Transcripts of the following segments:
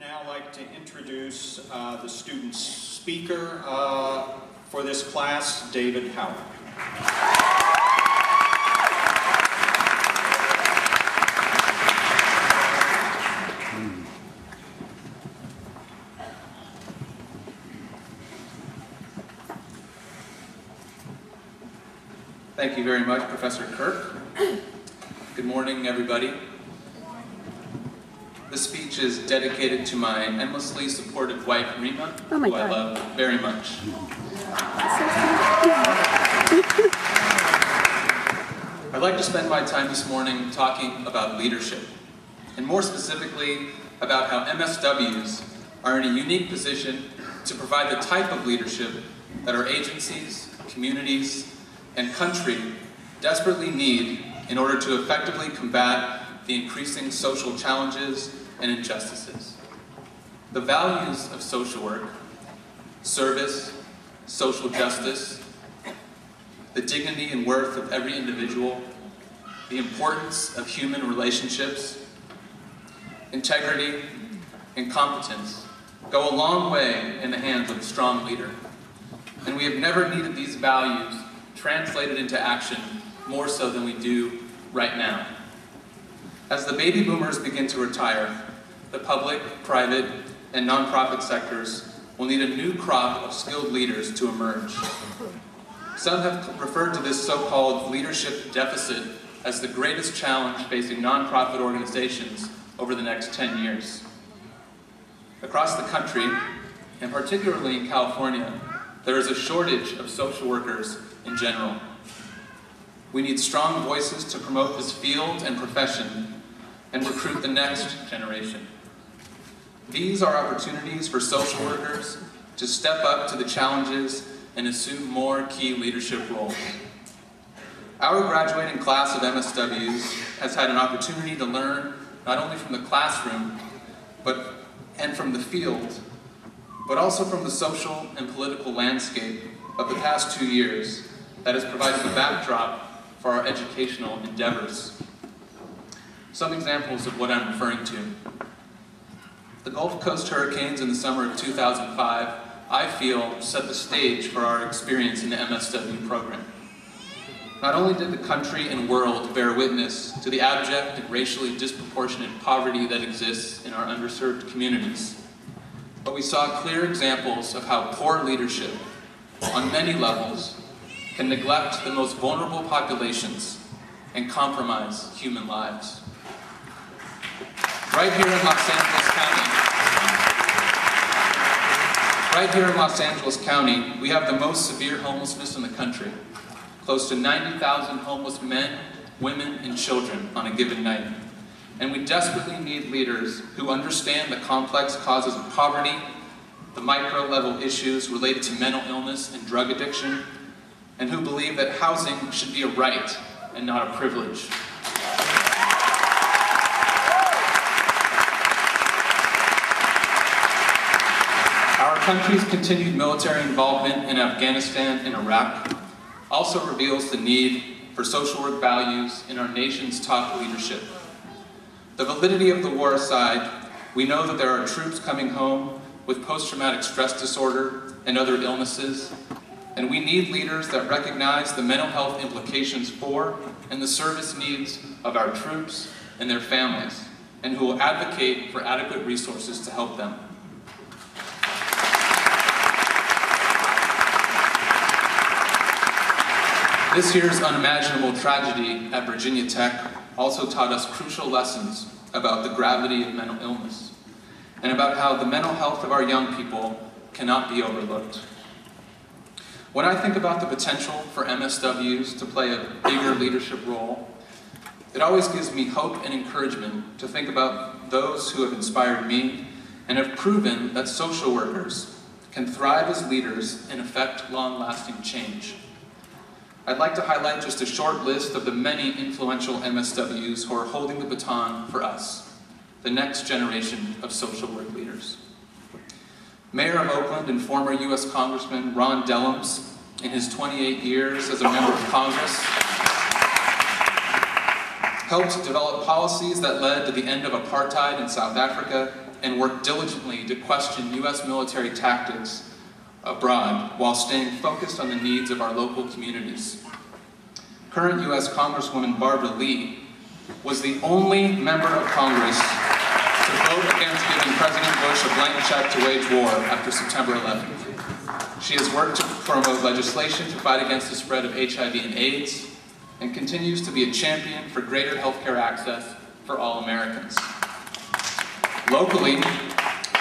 now like to introduce the student speaker for this class, David Howard. Thank you very much, Professor Kirk. Good morning, everybody. This speech is dedicated to my endlessly supportive wife, Rima, who I love very much. I'd like to spend my time this morning talking about leadership, and more specifically, about how MSWs are in a unique position to provide the type of leadership that our agencies, communities, and country desperately need in order to effectively combat the increasing social challenges and injustices. The values of social work, service, social justice, the dignity and worth of every individual, the importance of human relationships, integrity, and competence go a long way in the hands of a strong leader. And we have never needed these values translated into action more so than we do right now. As the baby boomers begin to retire, the public, private, and nonprofit sectors will need a new crop of skilled leaders to emerge. Some have referred to this so-called leadership deficit as the greatest challenge facing nonprofit organizations over the next 10 years. Across the country, and particularly in California, there is a shortage of social workers in general. We need strong voices to promote this field and profession and recruit the next generation. These are opportunities for social workers to step up to the challenges and assume more key leadership roles. Our graduating class of MSWs has had an opportunity to learn not only from the classroom and from the field, but also from the social and political landscape of the past 2 years that has provided the backdrop for our educational endeavors. Some examples of what I'm referring to. The Gulf Coast hurricanes in the summer of 2005, I feel, set the stage for our experience in the MSW program. Not only did the country and world bear witness to the abject and racially disproportionate poverty that exists in our underserved communities, but we saw clear examples of how poor leadership, on many levels, can neglect the most vulnerable populations and compromise human lives. Right here in Los Angeles County, we have the most severe homelessness in the country. Close to 90,000 homeless men, women, and children on a given night. And we desperately need leaders who understand the complex causes of poverty, the micro-level issues related to mental illness and drug addiction, and who believe that housing should be a right and not a privilege. Our country's continued military involvement in Afghanistan and Iraq also reveals the need for social work values in our nation's top leadership. The validity of the war aside, we know that there are troops coming home with post-traumatic stress disorder and other illnesses, and we need leaders that recognize the mental health implications for and the service needs of our troops and their families, and who will advocate for adequate resources to help them. This year's unimaginable tragedy at Virginia Tech also taught us crucial lessons about the gravity of mental illness and about how the mental health of our young people cannot be overlooked. When I think about the potential for MSWs to play a bigger leadership role, it always gives me hope and encouragement to think about those who have inspired me and have proven that social workers can thrive as leaders and effect long-lasting change. I'd like to highlight just a short list of the many influential MSWs who are holding the baton for us, the next generation of social work leaders. Mayor of Oakland and former U.S. Congressman Ron Dellums, in his 28 years as a member of Congress, helped develop policies that led to the end of apartheid in South Africa and work diligently to question U.S. military tactics abroad while staying focused on the needs of our local communities. Current U.S. Congresswoman Barbara Lee was the only member of Congress to vote against giving President Bush a blank check to wage war after September 11th. She has worked to promote legislation to fight against the spread of HIV and AIDS, and continues to be a champion for greater healthcare access for all Americans. Locally,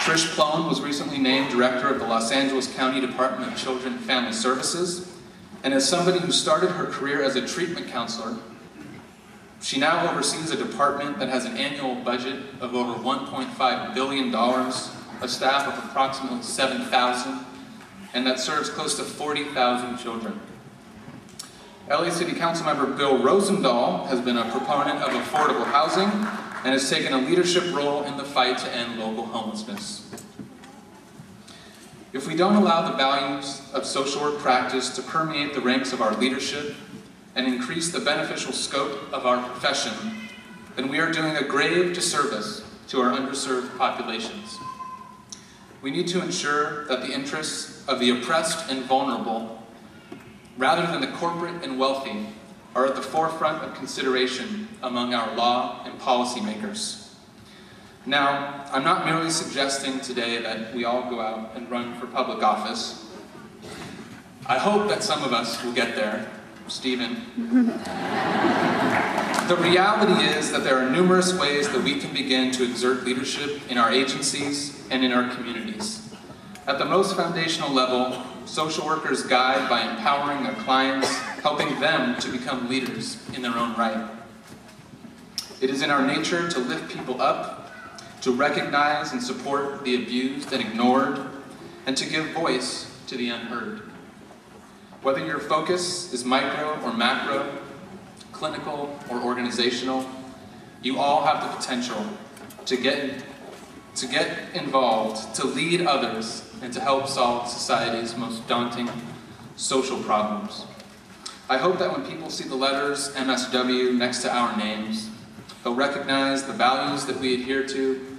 Trish Plone was recently named director of the Los Angeles County Department of Children and Family Services, and as somebody who started her career as a treatment counselor, she now oversees a department that has an annual budget of over $1.5 billion, a staff of approximately 7,000, and that serves close to 40,000 children. LA City Councilmember Bill Rosendahl has been a proponent of affordable housing and has taken a leadership role in the fight to end local homelessness. If we don't allow the values of social work practice to permeate the ranks of our leadership and increase the beneficial scope of our profession, then we are doing a grave disservice to our underserved populations. We need to ensure that the interests of the oppressed and vulnerable, rather than the corporate and wealthy, are at the forefront of consideration among our law and policy makers. Now, I'm not merely suggesting today that we all go out and run for public office. I hope that some of us will get there. Stephen. The reality is that there are numerous ways that we can begin to exert leadership in our agencies and in our communities. At the most foundational level, social workers guide by empowering their clients, helping them to become leaders in their own right. It is in our nature to lift people up, to recognize and support the abused and ignored, and to give voice to the unheard. Whether your focus is micro or macro, clinical or organizational, you all have the potential to get involved, to lead others, and to help solve society's most daunting social problems. I hope that when people see the letters MSW next to our names, they'll recognize the values that we adhere to,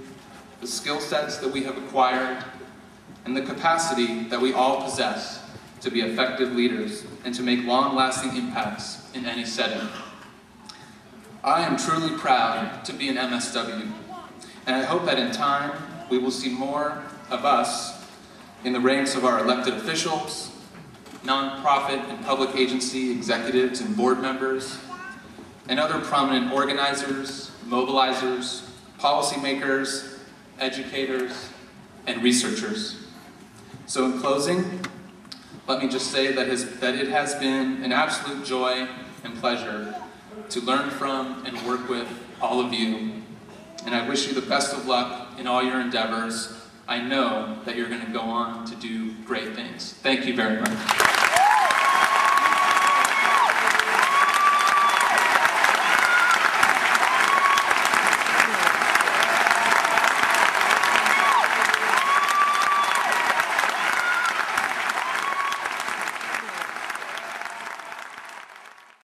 the skill sets that we have acquired, and the capacity that we all possess to be effective leaders and to make long-lasting impacts in any setting. I am truly proud to be an MSW, and I hope that in time we will see more of us in the ranks of our elected officials, nonprofit and public agency executives and board members, and other prominent organizers, mobilizers, policymakers, educators, and researchers. So in closing, let me just say that it has been an absolute joy and pleasure to learn from and work with all of you. And I wish you the best of luck in all your endeavors. I know that you're going to go on to do great things. Thank you very much.